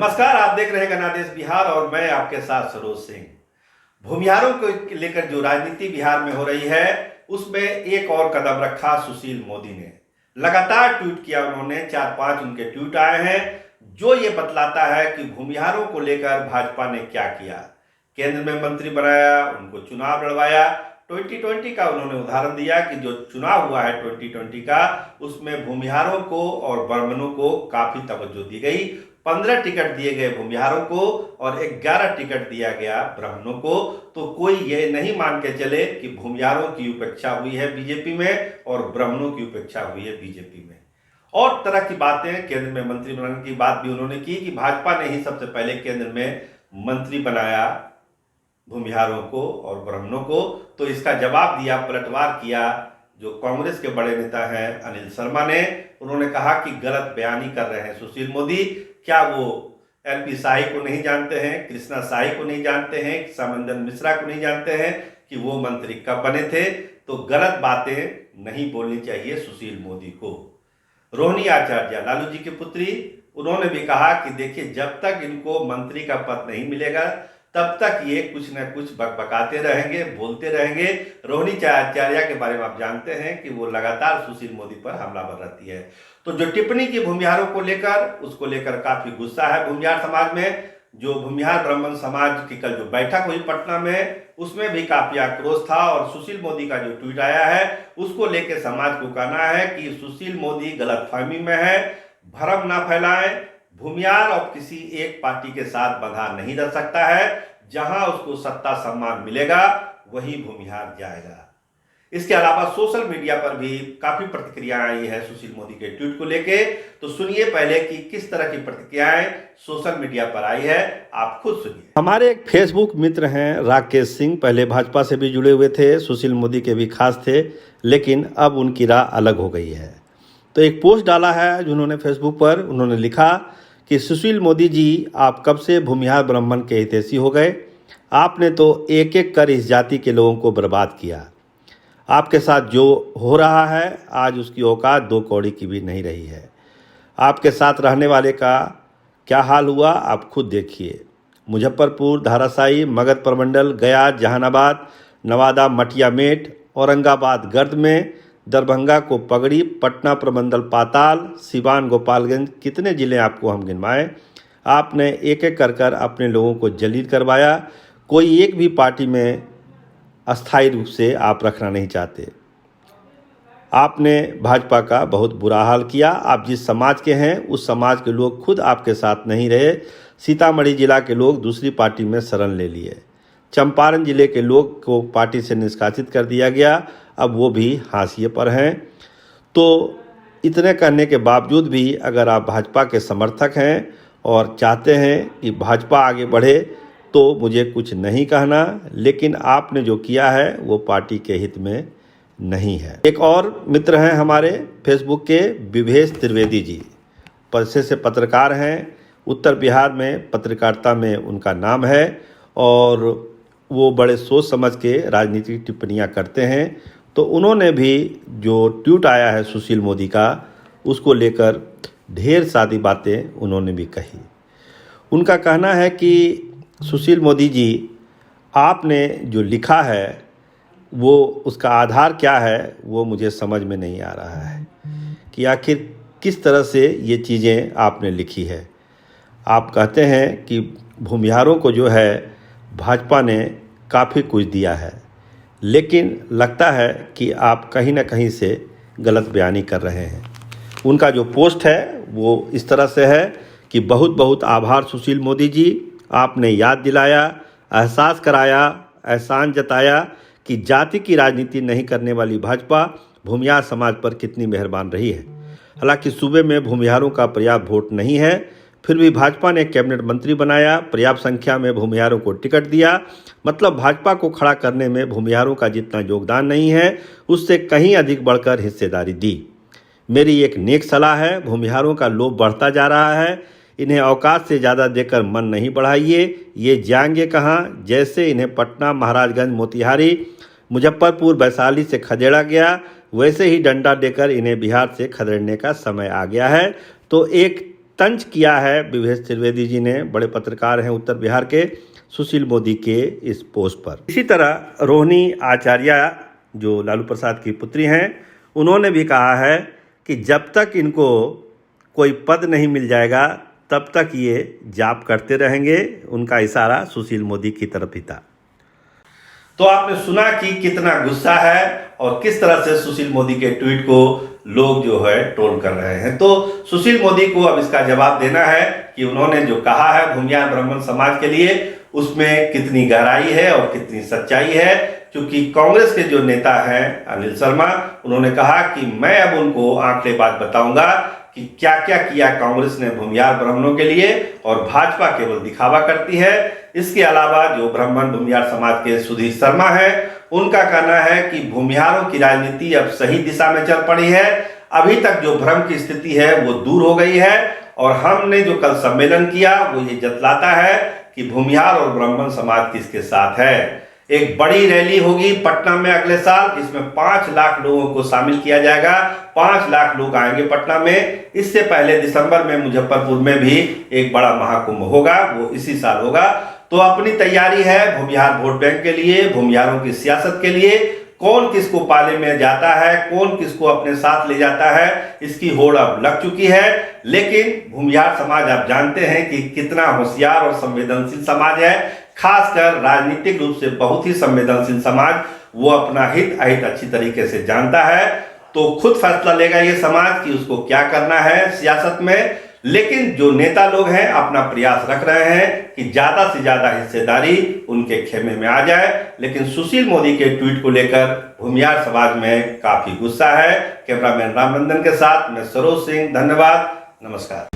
नमस्कार, आप देख रहे हैं गणादेश बिहार और मैं आपके साथ सरोज सिंह। भूमिहारों को लेकर जो राजनीति बिहार में हो रही है उसमें एक और कदम रखा सुशील मोदी ने। लगातार ट्वीट किया उन्होंने, 4-5 उनके ट्वीट आए हैं जो ये बतलाता है कि भूमिहारों को लेकर भाजपा ने क्या किया। केंद्र में मंत्री बनाया, उनको चुनाव लड़वाया। 2020 का उन्होंने उदाहरण दिया कि जो चुनाव हुआ है 2020 का, उसमें भूमिहारों को और ब्राह्मणों को काफी तवज्जो दी गई। 15 टिकट दिए गए भूमिहारों को और 11 टिकट दिया गया ब्राह्मणों को। तो कोई ये नहीं मान के चले कि भूमिहारों की उपेक्षा हुई है बीजेपी में और ब्राह्मणों की उपेक्षा हुई है बीजेपी में। और तरह की बातें, केंद्र में मंत्री बनाने की बात भी उन्होंने की कि भाजपा ने ही सबसे पहले केंद्र में मंत्री बनाया भूमिहारों को और ब्राह्मणों को। तो इसका जवाब दिया, पलटवार किया जो कांग्रेस के बड़े नेता हैं अनिल शर्मा ने। उन्होंने कहा कि गलत बयानी कर रहे हैं सुशील मोदी। क्या वो एलपी शाही को नहीं जानते हैं, कृष्णा शाही को नहीं जानते हैं, सामंजन मिश्रा को नहीं जानते हैं कि वो मंत्री कब बने थे? तो गलत बातें नहीं बोलनी चाहिए सुशील मोदी को। रोहिणी आचार्य, लालू जी की पुत्री, उन्होंने भी कहा कि देखिए, जब तक इनको मंत्री का पद नहीं मिलेगा तब तक ये कुछ न कुछ बकबकाते रहेंगे, बोलते रहेंगे। रोहिणी आचार्य के बारे में आप जानते हैं कि वो लगातार सुशील मोदी पर हमलावर रहती है। तो जो टिप्पणी की भूमिहारों को लेकर, उसको लेकर काफी गुस्सा है भूमिहार समाज में। जो भूमिहार ब्राह्मण समाज की कल जो बैठक हुई पटना में, उसमें भी काफी आक्रोश था और सुशील मोदी का जो ट्वीट आया है उसको लेकर समाज को कहना है कि सुशील मोदी गलतफहमी में है, भ्रम ना फैलाएं। भूमिहार और किसी एक पार्टी के साथ बंधा नहीं रह सकता है। जहां उसको सत्ता सम्मान मिलेगा वही भूमिहार जाएगा। इसके अलावा सोशल मीडिया पर भी काफी प्रतिक्रियाएं आई है सुशील मोदी के ट्वीट को लेके। तो सुनिए पहले कि किस तरह की प्रतिक्रियाएं सोशल मीडिया पर आई है, आप खुद सुनिए। हमारे एक फेसबुक मित्र हैं राकेश सिंह, पहले भाजपा से भी जुड़े हुए थे, सुशील मोदी के भी खास थे, लेकिन अब उनकी राह अलग हो गई है। तो एक पोस्ट डाला है जिन्होंने फेसबुक पर, उन्होंने लिखा कि सुशील मोदी जी, आप कब से भूमिहार ब्राह्मण के हितैषी हो गए? आपने तो एक एक कर इस जाति के लोगों को बर्बाद किया। आपके साथ जो हो रहा है आज उसकी औकात 2 कौड़ी की भी नहीं रही है। आपके साथ रहने वाले का क्या हाल हुआ आप खुद देखिए। मुजफ्फरपुर, धाराशाही, मगध प्रमंडल, गया, जहानाबाद, नवादा, मटिया मेट, औरंगाबाद गर्द में, दरभंगा को पगड़ी, पटना प्रमंडल पाताल, सिवान गोपालगंज, कितने ज़िले आपको हम गिनवाएं। आपने एक एक कर कर अपने लोगों को जलील करवाया। कोई एक भी पार्टी में अस्थायी रूप से आप रखना नहीं चाहते। आपने भाजपा का बहुत बुरा हाल किया। आप जिस समाज के हैं उस समाज के लोग खुद आपके साथ नहीं रहे। सीतामढ़ी जिला के लोग दूसरी पार्टी में शरण ले लिए। चंपारण जिले के लोग को पार्टी से निष्कासित कर दिया गया, अब वो भी हाशिए पर हैं। तो इतने कहने के बावजूद भी अगर आप भाजपा के समर्थक हैं और चाहते हैं कि भाजपा आगे बढ़े तो मुझे कुछ नहीं कहना, लेकिन आपने जो किया है वो पार्टी के हित में नहीं है। एक और मित्र हैं हमारे फेसबुक के, विवेश त्रिवेदी जी, पेशे से पत्रकार हैं, उत्तर बिहार में पत्रकारिता में उनका नाम है और वो बड़े सोच समझ के राजनीतिक टिप्पणियां करते हैं। तो उन्होंने भी जो ट्वीट आया है सुशील मोदी का, उसको लेकर ढेर सारी बातें उन्होंने भी कही। उनका कहना है कि सुशील मोदी जी, आपने जो लिखा है वो उसका आधार क्या है वो मुझे समझ में नहीं आ रहा है कि आखिर किस तरह से ये चीज़ें आपने लिखी है। आप कहते हैं कि भूमिहारों को जो है भाजपा ने काफ़ी कुछ दिया है, लेकिन लगता है कि आप कहीं ना कहीं से गलत बयानी कर रहे हैं। उनका जो पोस्ट है वो इस तरह से है कि बहुत बहुत आभार सुशील मोदी जी, आपने याद दिलाया, एहसास कराया, एहसान जताया कि जाति की राजनीति नहीं करने वाली भाजपा भूमिहार समाज पर कितनी मेहरबान रही है। हालांकि सूबे में भूमिहारों का पर्याप्त वोट नहीं है, फिर भी भाजपा ने कैबिनेट मंत्री बनाया, पर्याप्त संख्या में भूमिहारों को टिकट दिया। मतलब भाजपा को खड़ा करने में भूमिहारों का जितना योगदान नहीं है उससे कहीं अधिक बढ़कर हिस्सेदारी दी। मेरी एक नेक सलाह है, भूमिहारों का लोभ बढ़ता जा रहा है, इन्हें औकात से ज़्यादा देकर मन नहीं बढ़ाइए। ये जाएंगे कहाँ? जैसे इन्हें पटना, महाराजगंज, मोतिहारी, मुजफ्फरपुर, वैशाली से खदेड़ा गया, वैसे ही डंडा देकर इन्हें बिहार से खदेड़ने का समय आ गया है। तो एक तंज किया है विवेक त्रिवेदी जी ने, बड़े पत्रकार हैं उत्तर बिहार के, सुशील मोदी के इस पोस्ट पर। इसी तरह रोहिणी आचार्य जो लालू प्रसाद की पुत्री हैं, उन्होंने भी कहा है कि जब तक इनको कोई पद नहीं मिल जाएगा तब तक ये जाप करते रहेंगे। उनका इशारा सुशील मोदी की तरफ ही था। तो आपने सुना कि कितना गुस्सा है और किस तरह से सुशील मोदी के ट्वीट को लोग जो है ट्रोल कर रहे हैं। तो सुशील मोदी को अब इसका जवाब देना है कि उन्होंने जो कहा है भूमिहार ब्राह्मण समाज के लिए, उसमें कितनी गहराई है और कितनी सच्चाई है। क्योंकि कांग्रेस के जो नेता हैं अनिल शर्मा, उन्होंने कहा कि मैं अब उनको आंकड़े बात बताऊंगा कि क्या क्या किया कांग्रेस ने भूमिहार ब्राह्मणों के लिए, और भाजपा केवल दिखावा करती है। इसके अलावा जो ब्राह्मण भूमिहार समाज के सुधीर शर्मा है, उनका कहना है कि भूमिहारों की राजनीति अब सही दिशा में चल पड़ी है। अभी तक जो भ्रम की स्थिति है वो दूर हो गई है, और हमने जो कल सम्मेलन किया वो ये जतलाता है कि भूमिहार और ब्राह्मण समाज किसके साथ है। एक बड़ी रैली होगी पटना में अगले साल, जिसमें 5 लाख लोगों को शामिल किया जाएगा। 5 लाख लोग आएंगे पटना में। इससे पहले दिसंबर में मुजफ्फरपुर में भी एक बड़ा महाकुंभ होगा, वो इसी साल होगा। तो अपनी तैयारी है भूमिहार वोट बैंक के लिए, भूमिहारों की सियासत के लिए। कौन किसको पाले में जाता है, कौन किसको अपने साथ ले जाता है, इसकी होड़ अब लग चुकी है। लेकिन भूमिहार समाज आप जानते हैं कि कितना होशियार और संवेदनशील समाज है, खासकर राजनीतिक रूप से बहुत ही संवेदनशील समाज। वो अपना हित अहित अच्छी तरीके से जानता है, तो खुद फैसला लेगा ये समाज कि उसको क्या करना है सियासत में। लेकिन जो नेता लोग हैं अपना प्रयास रख रहे हैं कि ज्यादा से ज्यादा हिस्सेदारी उनके खेमे में आ जाए। लेकिन सुशील मोदी के ट्वीट को लेकर भूमिहार समाज में काफी गुस्सा है। कैमरामैन रामनंदन के साथ मैं सरोज सिंह, धन्यवाद, नमस्कार।